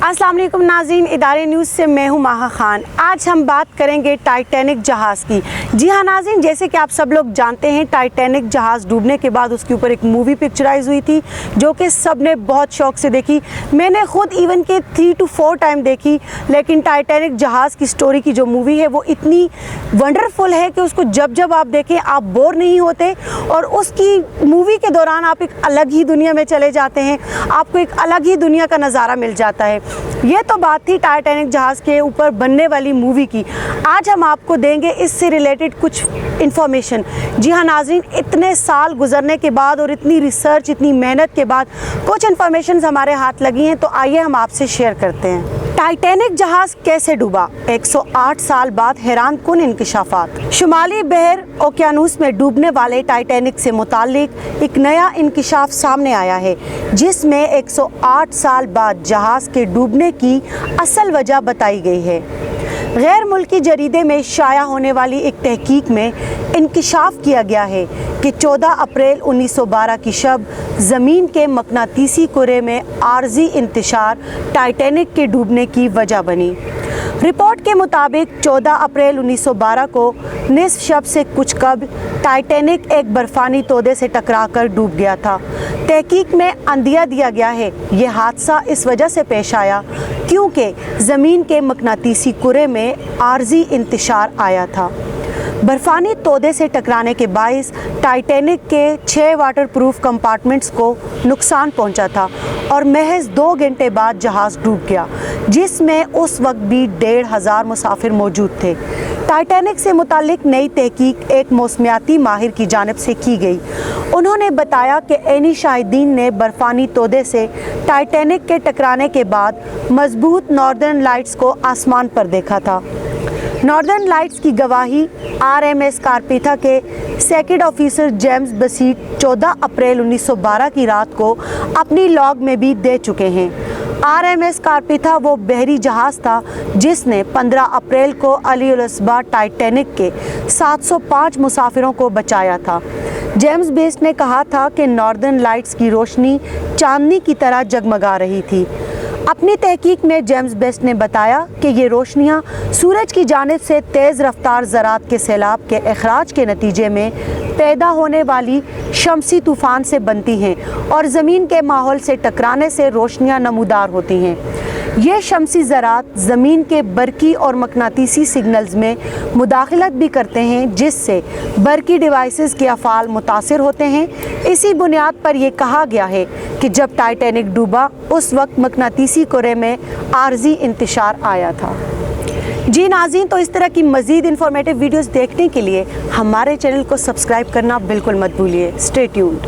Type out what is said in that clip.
अस्सलाम वालेकुम नाज़रीन, इदारे न्यूज़ से मैं हूँ माहा खान। आज हम बात करेंगे टाइटैनिक जहाज़ की। जी हाँ नाज़रीन, जैसे कि आप सब लोग जानते हैं, टाइटैनिक जहाज़ डूबने के बाद उसके ऊपर एक मूवी पिक्चराइज़ हुई थी जो कि सब ने बहुत शौक़ से देखी। मैंने ख़ुद इवन के 3 to 4 टाइम देखी, लेकिन टाइटैनिक जहाज़ की स्टोरी की जो मूवी है वो इतनी वंडरफुल है कि उसको जब जब आप देखें आप बोर नहीं होते, और उसकी मूवी के दौरान आप एक अलग ही दुनिया में चले जाते हैं, आपको एक अलग ही दुनिया का नज़ारा मिल जाता है। ये तो बात थी टाइटैनिक जहाज़ के ऊपर बनने वाली मूवी की। आज हम आपको देंगे इससे रिलेटेड कुछ इन्फॉर्मेशन। जी हाँ नाज़रीन, इतने साल गुजरने के बाद और इतनी रिसर्च, इतनी मेहनत के बाद कुछ इन्फॉर्मेशन हमारे हाथ लगी हैं, तो आइए हम आपसे शेयर करते हैं। टाइटैनिक जहाज़ कैसे डूबा, 108 साल बाद हैरान कुन इंकशाफात। शुमाली बहर ओकियानूस में डूबने वाले टाइटैनिक से मुताल्लिक एक नया इंकशाफ सामने आया है, जिसमें 108 साल बाद जहाज़ के डूबने की असल वजह बताई गई है। गैर मुल्की जरीदे में शाया होने वाली एक तहकीक में इंकशाफ किया गया है कि 14 अप्रैल 1912 की शब ज़मीन के मकनातीसी कुरे में आर्जी इंतशार टाइटैनिक के डूबने की वजह बनी। रिपोर्ट के मुताबिक 14 अप्रैल 1912 को निस्फ शब से कुछ कबल टाइटैनिक एक बर्फ़ानी तोदे से टकराकर डूब गया था। तहकीक में अंदिया दिया गया है ये हादसा इस वजह से पेश आया क्योंकि ज़मीन के मकनातीसी कुरे में आर्जी इंतशार आया था। बर्फ़ानी तोदे से टकराने के बाइस टाइटैनिक के 6 वाटर प्रूफ कंपार्टमेंट्स को नुकसान पहुंचा था और महज 2 घंटे बाद जहाज़ डूब गया, जिसमें उस वक्त भी 1,500 मुसाफिर मौजूद थे। टाइटैनिक से मुताल्लिक नई तहकीक एक मौसमियाती माहिर की जानिब से की गई। उन्होंने बताया कि ऐनी शाहिदीन ने बर्फ़ानी तोदे से टाइटैनिक के टकराने के बाद मजबूत नॉर्दर्न लाइट्स को आसमान पर देखा था। नॉर्दर्न लाइट्स की गवाही RMS कारपीथा के सेकंड ऑफिसर जेम्स बसीट 14 अप्रैल 1912 की रात को अपनी लॉग में भी दे चुके हैं। RMS कारपीथा वो बहरी जहाज़ था जिसने 15 अप्रैल को अली उल असबा टाइटैनिक के 705 मुसाफिरों को बचाया था। जेम्स बेस्ट ने कहा था कि नॉर्दर्न लाइट्स की रोशनी चांदनी की तरह जगमगा रही थी। अपनी तहकीक में जेम्स बेस्ट ने बताया कि ये रोशनियाँ सूरज की जानिब से तेज़ रफ्तार ज़रात के सैलाब के अखराज के नतीजे में पैदा होने वाली शमसी तूफ़ान से बनती हैं और ज़मीन के माहौल से टकराने से रोशनियाँ नमूदार होती हैं। ये शमसी ज़रात ज़मीन के बरकी और मकनातीसी सिग्नल्स में मुदाखलत भी करते हैं, जिससे बरकी डिवाइसेस के अफ़ाल मुतासिर होते हैं। इसी बुनियाद पर यह कहा गया है कि जब टाइटैनिक डूबा उस वक्त मकनातीसी कुरे में आर्जी इंतशार आया था। जी नाज़रीन, तो इस तरह की मज़ीद इंफॉर्मेटिव वीडियोज़ देखने के लिए हमारे चैनल को सब्सक्राइब करना बिल्कुल मत भूलिए। Stay tuned.